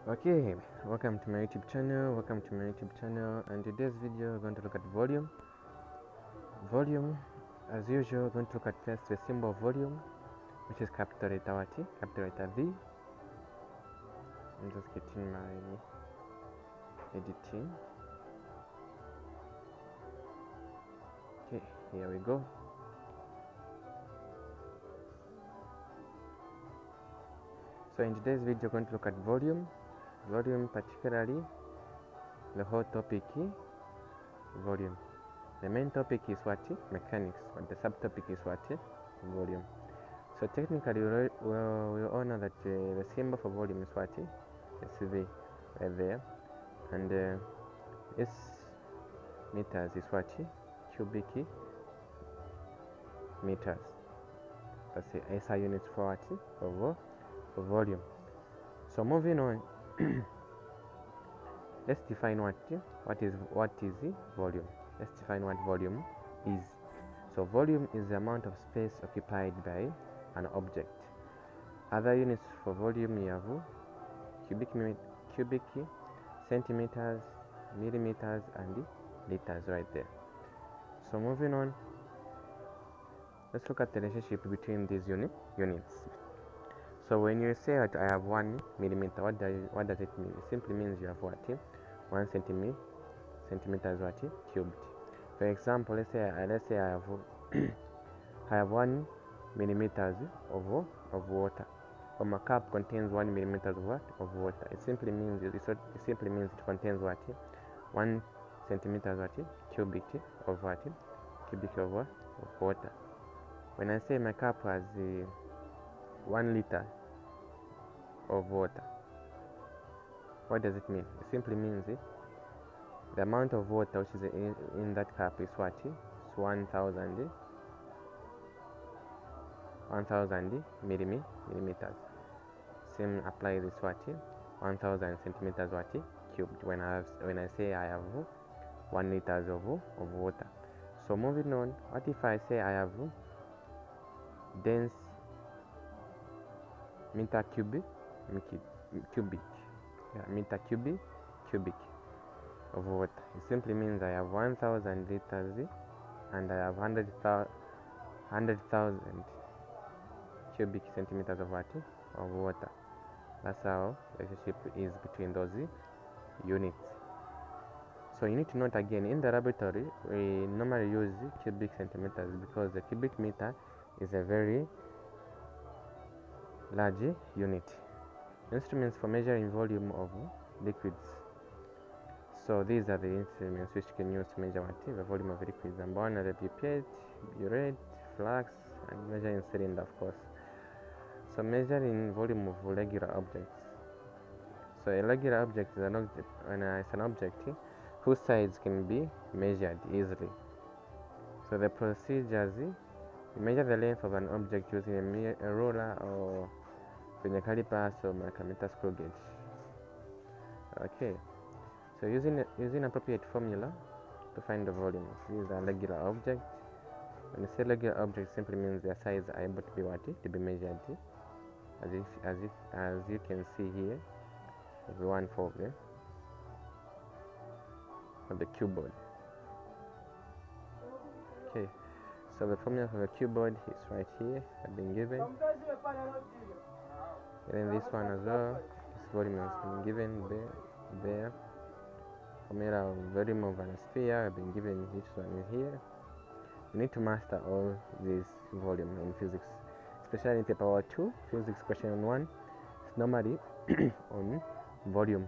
Okay, welcome to my YouTube channel. And today's video we're going to look at volume. As usual, we're going to look at first the symbol of volume, which is capital letter what? Capital letter V. I'm just getting my editing. Okay, here we go. So in today's video, we're going to look at volume, particularly the whole topic volume. The main topic is what? Mechanics, but the subtopic is what? Volume. So technically, we all know that the symbol for volume is what? It's V, right there. And this meters is what? Cubic meters. That's the SI units for what? For volume. So moving on, let's define what is volume. Let's define what volume is. So volume is the amount of space occupied by an object. Other units for volume you have cubic, centimeters, millimeters, and liters right there. So moving on, let's look at the relationship between these units. So when you say that I have 1 millimeter, what does it mean? It simply means you have what? 1 centimeters what? Cubed. For example, let's say I have I have 1 millimeters of water. Or my cup contains 1 millimeters of what? Of water. It simply means it contains what? 1 centimeters what? Cubic of what? Cubic of what? Of water. When I say my cup has 1 liter of water, what does it mean? It simply means the amount of water which is in that cup is what? It's 1000 millimeters. Same apply this what? 1000 centimeters what? Cubed. When I say I have 1 liters of water. So moving on, what if I say I have dense meter cubic of water. It simply means I have 1000 liters and I have 100,000 cubic centimeters of water. That's how the relationship is between those units. So you need to note again, in the laboratory we normally use cubic centimeters because the cubic meter is a very large unit. Instruments for measuring volume of liquids. So these are the instruments which can use to measure the volume of liquids. Number 1 are the pipette, burette, flask, and measuring cylinder, of course. So measuring volume of regular objects. So a regular object is an object whose size can be measured easily. So the procedures: you measure the length of an object using a ruler or with a caliper or micrometer screw gauge. Okay. So using appropriate formula to find the volume. These are regular objects. When you say regular objects, simply means their size are able to be to be measured, as you can see here, the one for the cuboid. Okay, so the formula for the cuboid is right here, have been given. And then this one as well, this volume has been given there. Formula of volume of an sphere have been given. This one is here. You need to master all these volume in physics, especially in paper 2, physics question 1. It's normally on volume.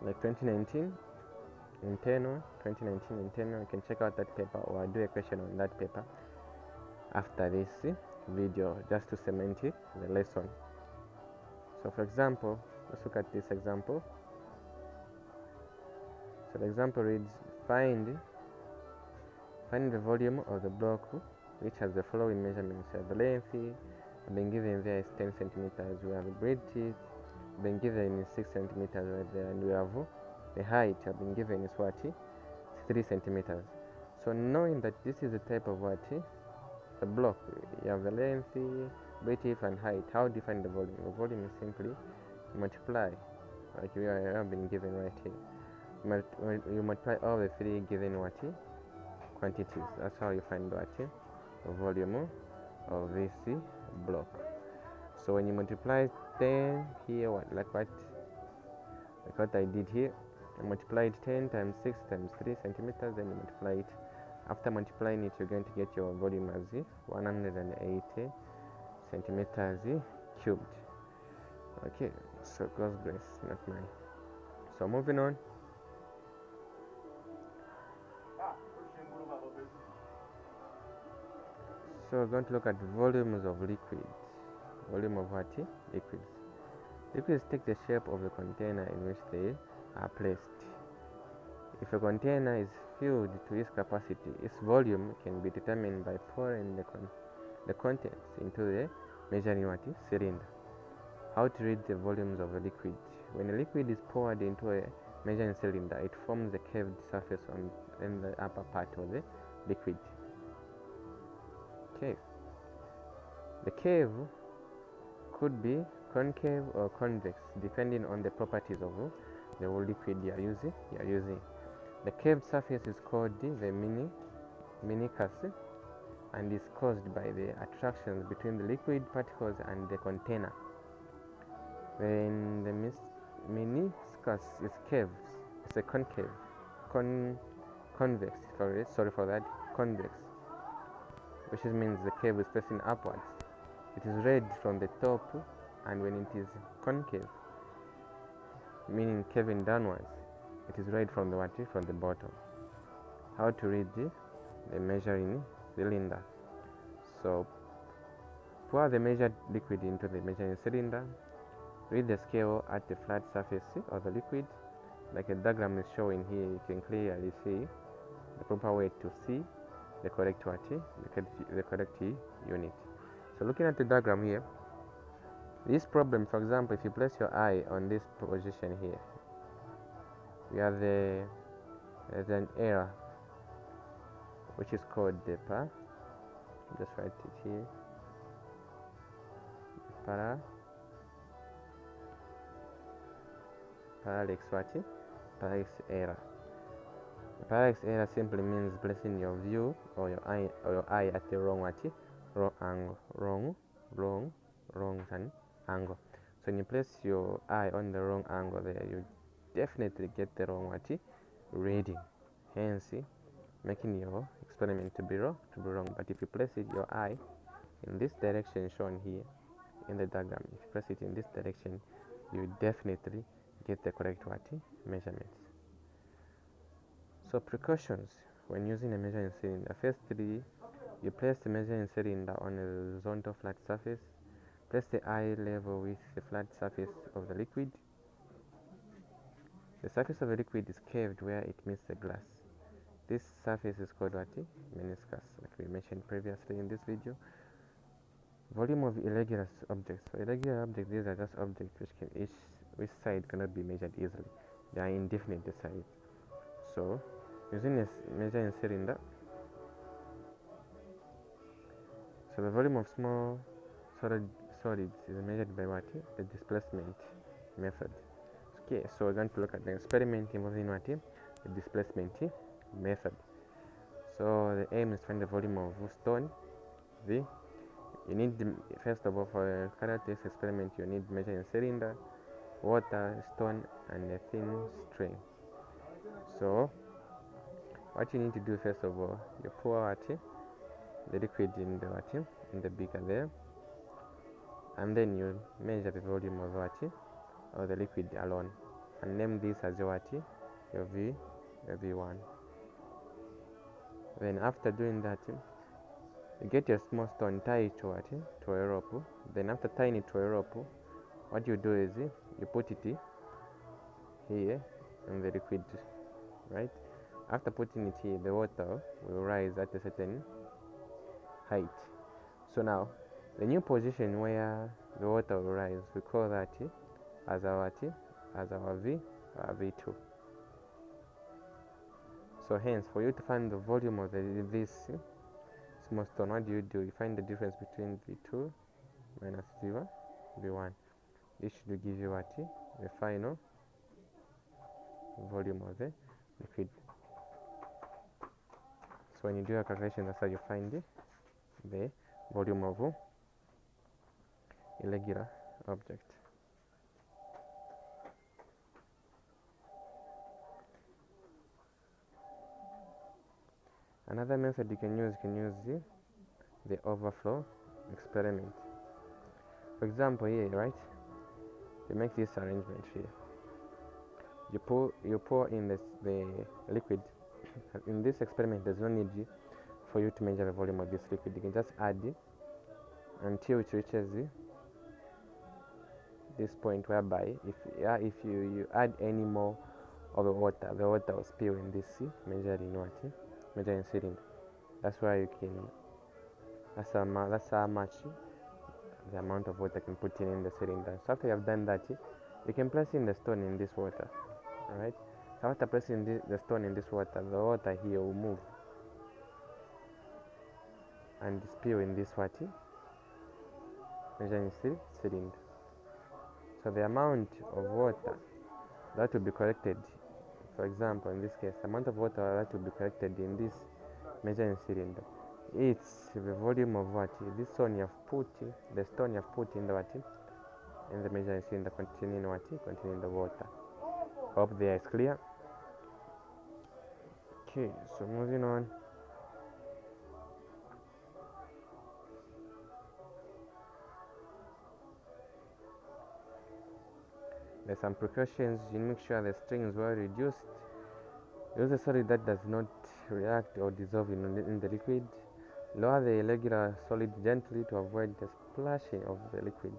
Like 2019 internal, you can check out that paper or do a question on that paper after this video just to cement the lesson. So for example, let's look at this example. So the example reads, find the volume of the block which has the following measurements. The length have been given there is 10 centimeters. We have the breadth been given is 6 centimeters right there, and we have the height have been given is 3 centimeters. So knowing that this is the type of the block, you have the length, breadth, and height. How do you find the volume? The volume is simply multiply like we have been given right here. You multiply all the three given what quantities. That's how you find what volume of this block. So when you multiply 10 here, like what I did here, I multiplied 10 times 6 times 3 centimeters, then you multiply it. After multiplying it, you're going to get your volume as 180 centimeters cubed. Okay, so God's grace, not mine. So moving on. So we're going to look at volumes of liquids. Volume of what? Liquids. Liquids take the shape of the container in which they are placed. If a container is filled to its capacity, its volume can be determined by pouring the contents into the measuring cylinder. How to read the volumes of a liquid? When a liquid is poured into a measuring cylinder, it forms a curved surface in the upper part of the liquid. Okay. The curve could be concave or convex depending on the properties of the liquid you are using. The curved surface is called the meniscus and is caused by the attractions between the liquid particles and the container. When the meniscus is curved, it's a concave, convex. Sorry for that, convex, which means the curve is facing upwards. It is read from the top, and when it is concave, meaning curving downwards, it is read from the bottom. How to read the measuring cylinder? So pour the measured liquid into the measuring cylinder. Read the scale at the flat surface of the liquid. Like a diagram is showing here, you can clearly see the proper way to see the correct unit. So looking at the diagram here, this problem, for example, if you place your eye on this position here, we have there's an error which is called the just write it here, parallax error. Parallax error simply means placing your view or your eye at the wrong angle. So when you place your eye on the wrong angle there, you definitely get the wrong reading, hence making your experiment to be wrong. But if you place your eye in this direction shown here in the diagram, if you press it in this direction, you definitely get the correct measurements. So precautions when using a measuring cylinder. Firstly, you place the measuring cylinder on a horizontal flat surface. Place the eye level with the flat surface of the liquid. The surface of the liquid is curved where it meets the glass. This surface is called meniscus, like we mentioned previously in this video. Volume of irregular objects. For irregular objects, these are just objects which side cannot be measured easily. They are indefinite the size. So using a measuring cylinder, so the volume of small solids is measured by the displacement method. Okay, so we're going to look at the experiment involving the displacement method. So the aim is to find the volume of stone V. You need first of all, for a character test experiment, you need measuring cylinder, water, stone, and a thin string. So what you need to do first of all, you pour the liquid in the beaker there, and then you measure the volume of the liquid alone, and name this as your V1. Then after doing that, you get your small stone, tie it to a rope. Then after tying it to a rope, what you do is you put it here in the liquid, right? After putting it here, the water will rise at a certain height. So now the new position where the water will rise, we call that as our V2. So hence, for you to find the volume of this small stone, what do? You find the difference between V2 minus V1. This should give you the final volume of the liquid. So when you do a calculation, that's how you find the volume of irregular object. Another method you can use the overflow experiment. For example, here, right, you make this arrangement here. You pour in the liquid. In this experiment, there's no need for you to measure the volume of this liquid. You can just add until it reaches this point whereby if you add any more of the water will spill in this measuring cylinder. That's why you can. That's how much the amount of water you can put in the cylinder. So after you have done that, you can place in the stone in this water. Alright. So after placing the stone in this water, the water here will move and spill in this measuring cylinder. So the amount of water that will be collected, for example, in this case, the amount of water that will be collected in this measuring cylinder, it's the volume of the stone you have put in the measuring cylinder containing the water. Hope there is clear. Okay, so moving on. There's some precautions. You make sure the string is well reduced. Use a solid that does not react or dissolve in the liquid. Lower the irregular solid gently to avoid the splashing of the liquid.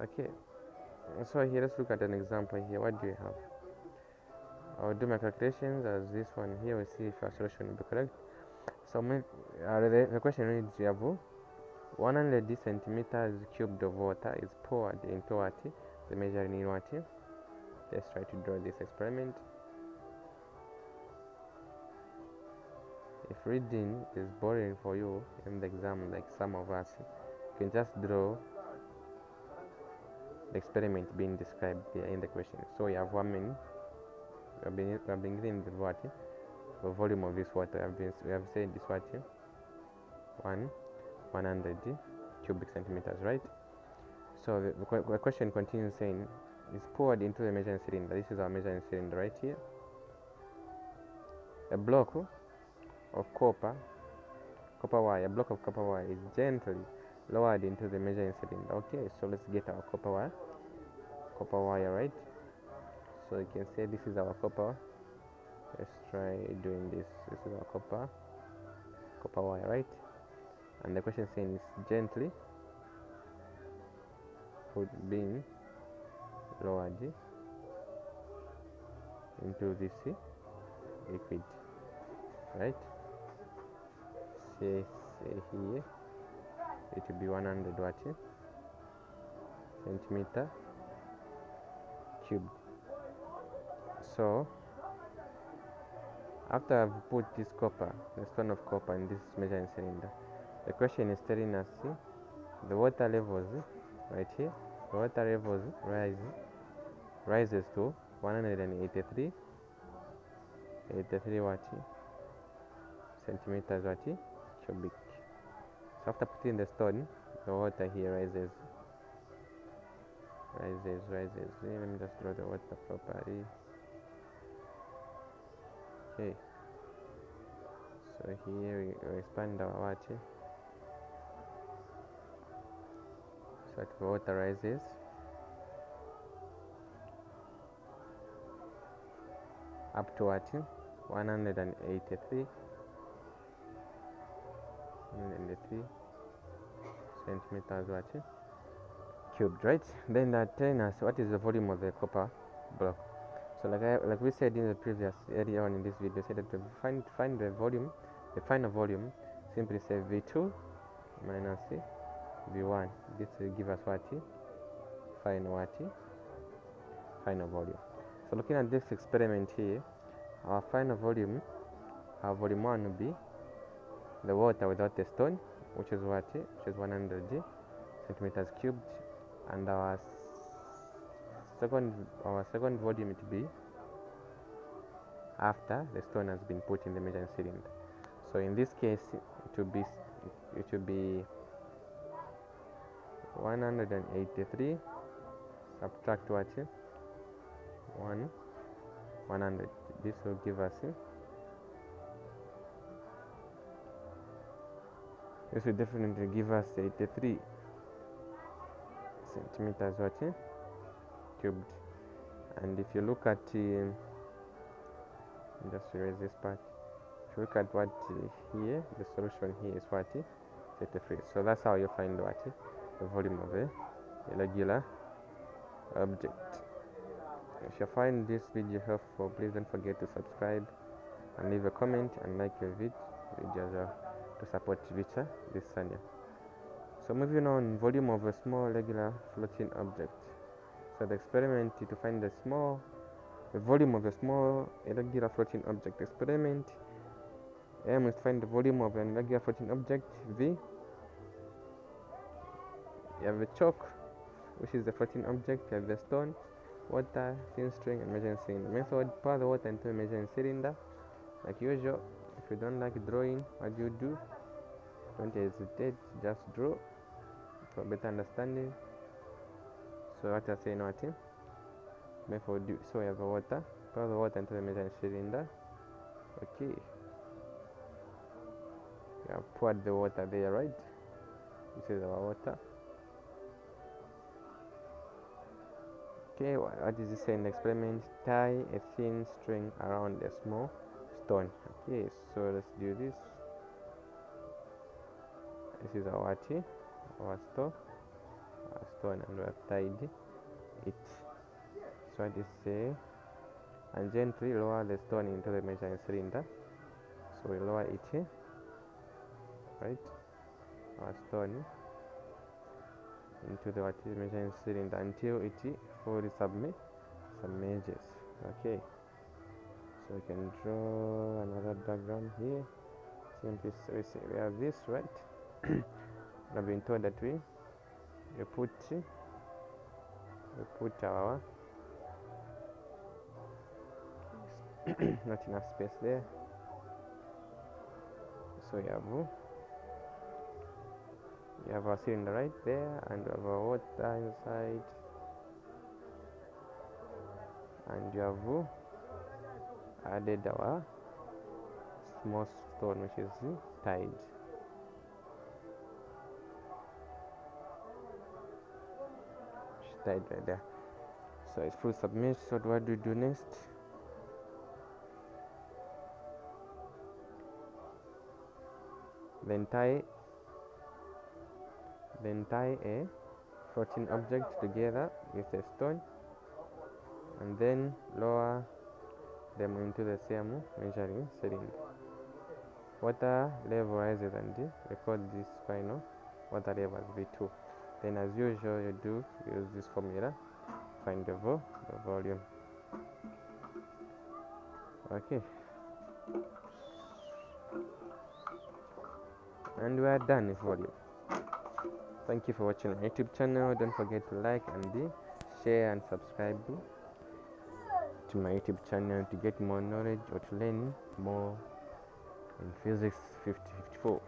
Okay, so here let's look at an example here. What do you have? I'll do my calculations as this one here. We'll see if our solution will be correct. So the question reads, you have 100 centimeters cubed of water is poured into the measuring unit. Let's try to draw this experiment. If reading is boring for you in the exam, like some of us, you can just draw the experiment being described here in the question. So we have we have been given the volume of this water. We have said this water 100 cubic centimeters, right? So the question continues saying, is poured into the measuring cylinder. This is our measuring cylinder right here. A block of copper wire is gently lowered into the measuring cylinder. Okay, so let's get our copper wire, right? So you can say this is our copper. Let's try doing this. This is our copper wire, right? And the question saying is gently being lowered into this liquid, right? Say here it will be 100 centimeter cubed. So after I've put the stone of copper in this measuring cylinder, the question is telling us the water levels right here. The water levels rises to 183 centimeters cubic. So after putting the stone, the water here rises. Let me just draw the water properly. Okay. So here we expand our water. So the water rises up to 183 centimeters cubed, right? Then that telling us what is the volume of the copper block. So like we said in the previous earlier on in this video, said that to find the volume, the final volume, simply say V2 minus V1. This will give us final volume. So looking at this experiment here, our final volume, our volume 1 will be the water without the stone, which is 100 centimeters cubed, and our second volume will be after the stone has been put in the measuring cylinder. So in this case, it will be 183 subtract what? 100. This will give us this will definitely give us 83 centimeters what? Cubed. And if you look at just erase this part. If you look at what here, the solution here is what? 33. So that's how you find what? The volume of a irregular object. If you find this video helpful, please don't forget to subscribe and leave a comment and like your video as well to support Vicha this channel. So moving on, volume of a small regular floating object. So the experiment to find the volume of a small irregular floating object. Experiment aim is to find the volume of an irregular floating object V. You have a chalk, which is the floating object. You have the stone, water, thin string, and measuring cylinder. Method: pour the water into a measuring cylinder. Like usual, if you don't like drawing, what do you do? Don't hesitate, just draw for better understanding. So what I say now, method do. So you have the water, pour the water into the measuring cylinder. Okay, you have poured the water there, right? This is our water. Okay, what is this in the experiment? Tie a thin string around a small stone. Okay, so let's do this. This is our stone, and we have tied it. So what is say, and gently lower the stone into the measuring cylinder. So we lower it here, right? Our stone into the measuring cylinder until it fully submerges. Okay, so we can draw another diagram here. Simply we have this, right? I've been told that we put our not enough space there, so you have our cylinder right there, and you have our water inside, and you have added our small stone, which is tied. Tied right there. So it's full submerged. So what do we do next? Then tie a floating object together with a stone, and then lower them into the same measuring cylinder. Water level rises, and record this final water level as V2. Then as usual, you use this formula, find the volume. Okay, and we are done with volume. Thank you for watching my YouTube channel. Don't forget to like and share and subscribe to my YouTube channel to get more knowledge or to learn more in physics 5054.